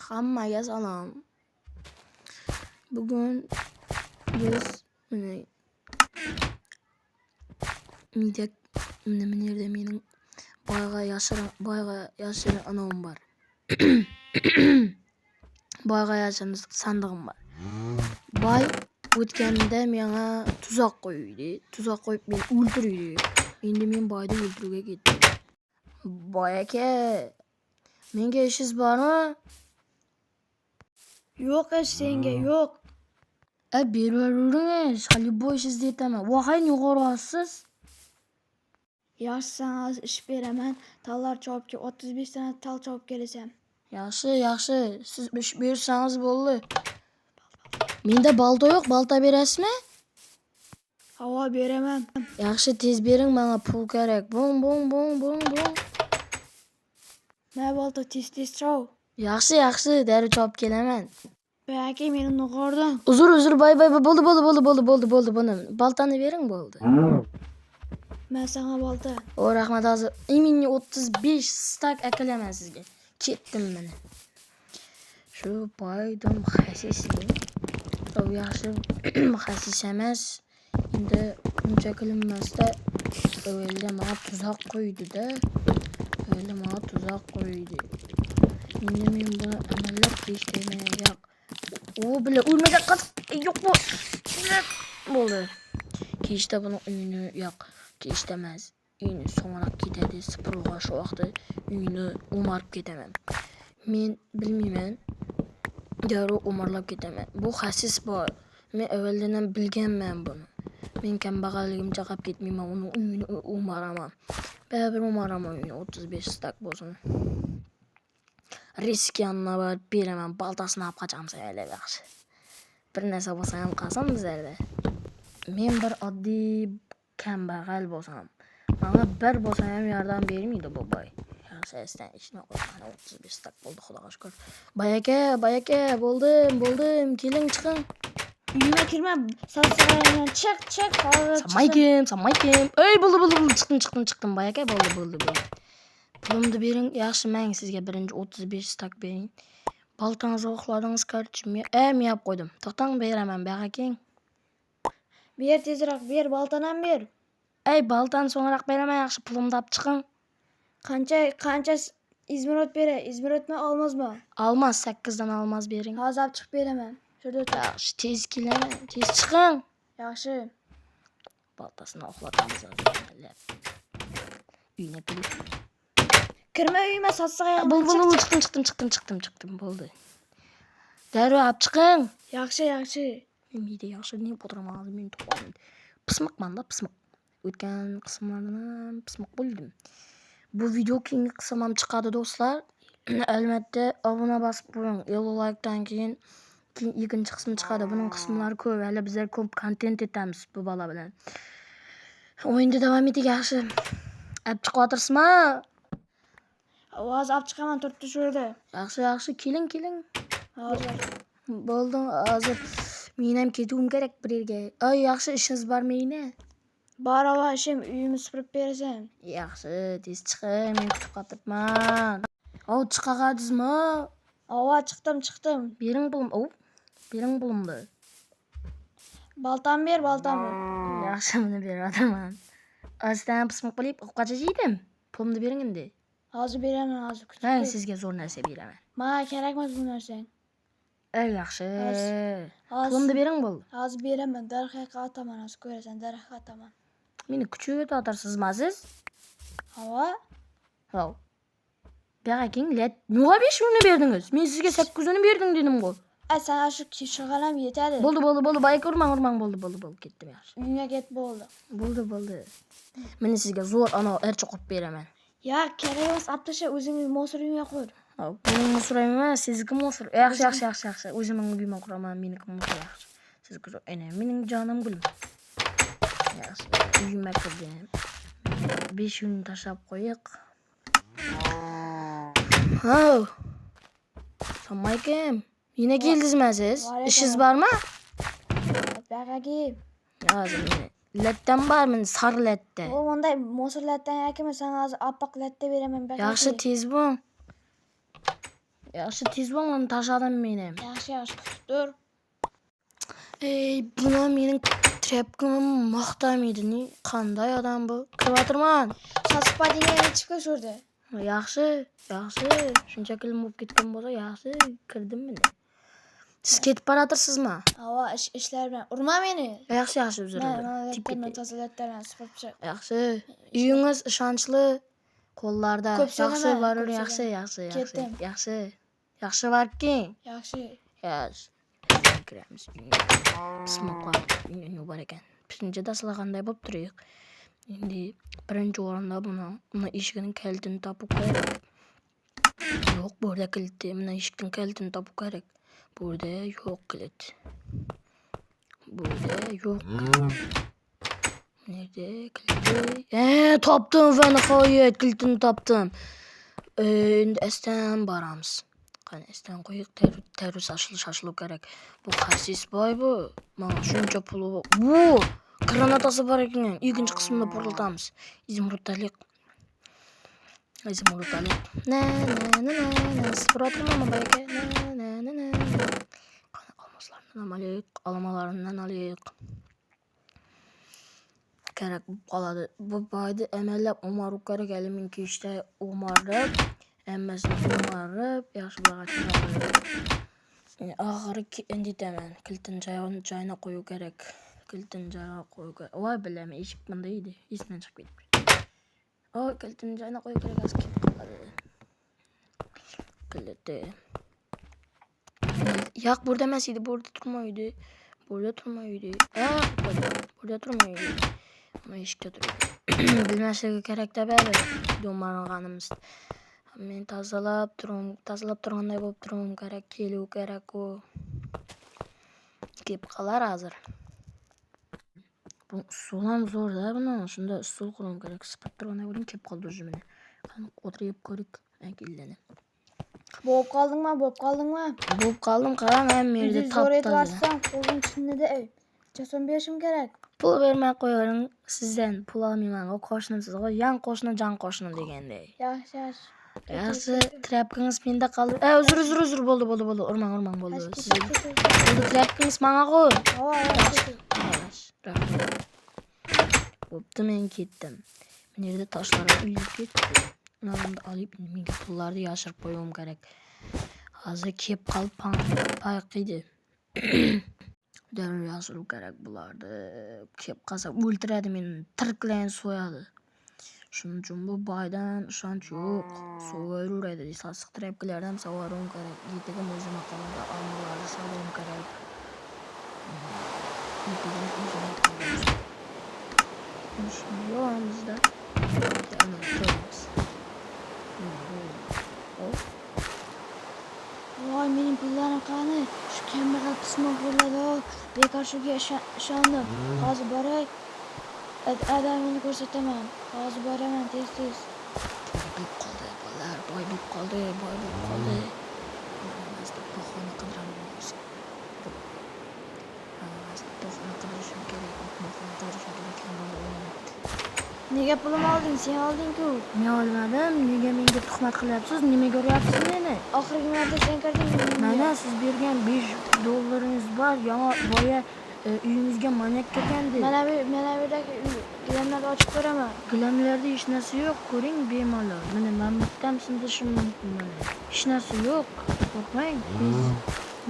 Hammaga salom. Bugun biz nima yerda mening boyga yashirin anovim bor. Boyga yashirin sandig'im bor. Boy o'tganda menga tuzoq qo'ydi. Tuzoq qo'yib meni o'ldirdi. Endi men boyni o'ldirishga ketdim. Boy aka, menga ishingiz bormi? Yo'q senga yo'q. Beraveringiz, hali boy ishingizni aytaman. Voqayan yuqoryapsiz. Yaxshi, sana hozir ish beraman. Tallar chopib 35 tane tal chopib kelasan. Yaxshi. Siz ish bersangiz bo'ldi. Menda balta yo'q, balta berasizmi? Havo beraman. Yaxshi, tez bering, menga pul kerak. Bong. Mana balta tez chop. Yaxshi, darrov chopib kelaman. Aka meni no'g'ordan. Uzr, bay. Bo'ldi. Buni baltani bering, bo'ldi. Men sana balta. O, rahmat, hozir imini 35 stak akalaman sizga. Ketdim meni. Shu boydim xasisli. O yaxshi xasis emas. Endi uncha qilinmasda o'ylda menga tuzoq qo'ydi-da. Endi men buni amallab kechtirmay yo'q. O bilan o'lmagan yo'q bu. Bo'ldi. Kechda buni uyini yo'q. Kechda emas. Uyini so'ngroq ketadi. Sipirga shu vaqtda uyini o'marib ketaman. Men bilmayman. Darrov o'marlab ketaman. Bu xasis bor. Men avvaldan bilganman buni. Men kambag'alligimcha qolib ketmayman. Uni uyini o'maraman. Baribir o'maraman uyini 35 stak bo'lsin. Risk yanına beraman. Baltasini olib qochamiz ayollar yaxshi. Bir narsa bo'lsa ham qolsin bizlarda. Men bir oddiy kambag'al bo'lsam, menga bir bo'lsa ham yordam bermaydi bu boy. Yaxshi, esdan ishni qo'ygan 35 stak bo'ldi, xudoga shukr. Boy aka, bo'ldim. Keling, chiqing. Uyima kirma. Satsag'ayman. Chiq. Samaykim. Ey, bo'ldi. Chiqdim. Boy aka, bo'ldi. Pulimni bering. Yaxshi, men sizga birinchi 35 stak bering. Baltangizni uxladingiz, kardeşim. Men yap qo'ydim. To'xtang, beraman, baqa keng. Ber tezroq, ber, baltani ham ber. Ey, baltani so'ngroq beraman, yaxshi, pulimni olib chiqing. Qancha izmirot beray? Izmirotmi, olmazmi? Olmaz, 8 dan olmaz bering. Hozir olib chiqib beraman. Shurda o'tir. Yaxshi, tez kelaman, tez chiqing. Yaxshi. Baltasini uxlatamiz hozir. Uyga kelib. Kirma uyima, satsag'ayman. Bo'ldi, chiqdim, bo'ldi. Darrov olib chiqing. Yaxshi. Menda yaxshi ne o'tiraman, men to'g'ri. Pismiqman-da, pismiq. O'tgan qismlardan pismiq bo'ldim. Bu video keyingi qism ham chiqadi do'stlar. Albatta obuna bosib qo'ying. 50 like'dan keyin ikkinchi qismi chiqadi. Buning qismlari ko'p. Hali bizlar ko'p kontent etamiz bu bola bilan. O'yinda davom eting yaxshi. Olib chiqayotirsizmi? Hozir olib chiqaman, turibdi shu yerda. Yaxshi, keling. Hozir. Bo'ldi, hozir men ham ketuvim kerak bir yerga. Ay, yaxshi, ishingiz bormi yine? Bor, ishim, uyimni supurib berasan. Yaxshi, tez chiqing, men kutib qolibman. Chiqagadingizmi? Chiqdim. Bering pulimni. Baltam ber. Yaxshi, buni beraman. Ostan pismiq bo'lib qochajaydim. Pulimni bering endi. Hozir beraman, hozir kutib. Men sizga zo'r narsa beraman. Menga kerakmas bu narsang. Ey, yaxshi. Pulimni bering bo'ldi. Hozir beraman, daraxtga otaman, hozir ko'rasan, daraxtga otaman. Meni kuchga otarsizmi siz? Havo. Baqaking, nima 5 uni berdingiz? Men sizga 8 uni berdim dedim-ku. Sana shu shug'alam yetadi. Bo'ldi, boy urmang, bo'ldi, ketdim yaxshi. Uyga ket, bo'ldi. Bo'ldi. Men sizga zo'r ana ercha qilib beraman. Ya, kerak emas, olib tasha, o'zingni mosuringga qo'y. Mening mosurim emas, sizniki mosur. Yaxshi. O'zimning uyimga quraman, meniki mosur yaxshi. Sizniki zo'r. Ana, mening jonim gulim. Yaxshi, uyimga kirdim. 5 kun tashlab qo'yiq. Assalomaykum. Yine keldingizmi siz? Ishingiz bormi? Baqagi. Hozir meni latdan bormi, sari latta? O onday mosor latdan yakimi, sana hozir oppoq latta beraman. Yaxshi tez bo'l. Yaxshi tez bo'l, uni tashladim men ham. Yaxshi, kutib tur. Buni mening trapkimni maqtamaydi. Qanday odam bu? Kirib Sotib qo'ydingga chiqib ko'rdi. Yaxshi. Shunchaki bo'lib ketgan bo'lsa, yaxshi kirdim men. Siz ketib boratırsizmi? Havo ishlar bilan urma meni. Yaxshi, uzr. Men tozalatdan sifatcha. Yaxshi. Uyingiz ishonchli qo'llarda. Yaxshi, barur, yaxshi. Ketdim. Yaxshi varki. Yaxshi. Kiramiz. Bismillah. Uyni bor ekan. Birinchi dasla qanday bo'lib turaylik. Endi birinchi o'rinda buni eshigini kalitini topib kerak. Yo'q, bu yerda kiliti. Mana eshikning kalitini topib kerak. Burada yo'q kilit. Burada yo'q. Nerede kiliti? Topdim va nihoyat kilitini topdim. Endi astan boramiz. Qani astan qo'yib terror shashilib kerak. Bu xasis boy bu. Mana shuncha puli. Bu granatasi bor ekan. Ikkinchi qismda portlatamiz. Izmurudalik. Na. Spiratormi bayaka? Na. Almalarından alayıq. Kerak qoladi. Bu boyda amallab umarib kerak, minki ishda umarib, hammasini umarib, yaxshi bo'ladi. Oxiri endi aytaman, kilitni joyina qo'yish kerak. Voy bilaman, eshik bunday edi. Esdan chiqib ketdi. Kilitni joyina qo'yish kerak, aski qoladi. Kiliti. Yo'q, burada emas edi, burada turmaydi. Burada turmaydi. Mana eshikda turibdi. Bilmasligi kerak-da bari. Do'marg'animiz. Men tozalab turganday bo'lib turum kerak, kelish kerak u. Kelib qolar hozir. Bu usul ham zo'rda buni. Shunda usul qurum kerak. Sipib turganday bo'ling, kelib qoldi o'zi meni. Qani o'tirib ko'rik. Akillani. Bo'lib qoldingmi? Bo'lib qoldim, qarang, hamma yerda Zo'r etvarsan, qo'lim chinnida. Jason berishim kerak. Pul bermay qo'yaring, sizdan pul olmayman. O qo'shnimsiz, yan qo'shni, jon qo'shni deganday. Yaxshi, trapkingiz menda qoldi. Uzr, bo'ldi. Urmang, bo'ldi. Bo'ldi, trapkingiz menga qo'y. Bo'pti, men ketdim. Men yerda tashlarim uyib ketdi. Ularni olib, menga pullarni yashirib qo'yim kerak. Hozir kelib qolib payqiydi. Darrov yashirib kerak bularni. Kelib qolsa o'ldiradi meni, tiriklayin so'yadi. Shuning uchun bu boydan ishonch yo'q. So'yiraveradi. Sassiq trapkilardan savorim kerak. Yetiga o'zim qoladi, olmalarni savorim kerak. Yo'qmizda. Ana turamiz. Voy, mening pullarim qani? Shu kambag'al qismi qo'lladi. Bekor shuga ishondim. Hozir boray. Adamini ko'rsataman. Hozir boraman tez. Boy bo'lib qoldi. Bahona qidiramiz. Nega pulim olding? Sen olding-ku. Men olmadim. Nega menga tuhmat qilyapsiz? Nima ko'ryapsiz meni? Oxirgi marta sen kirding. Mana siz bergan $5 bor. Yana boya uyimizga manyak kirgandi. Mana bu yerdagi gilamlarni ochib ko'raman. Gilamlarda hech narsa yo'q, ko'ring bemalol. Mana men bittam sindirishim mumkin mana. Hech narsa yo'q. Qo'rqmang.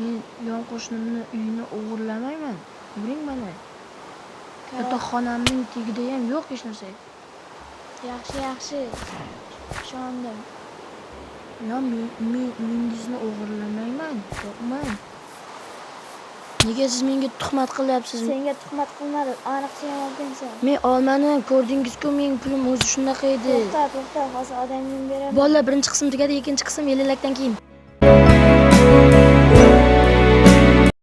Men yon qo'shnimni uyini o'g'irlamayman. Ko'ring mana. Yotoqxonamning tagida ham yo'q hech narsa. Yaxshi. Ishondim. Men uyingizni o'g'irlamayman. Qo'rqmang. Nega siz menga tuhmat qilyapsiz? Senga tuhmat qilmadi. Aniq sen oldingsan. Men olmadim. Ko'rdingiz-ku, mening pulim o'zi shunaqa edi. To'xta, hozir odamning beraman. Bolalar, birinchi qism tugadi, ikkinchi qism yelilakdan keyin.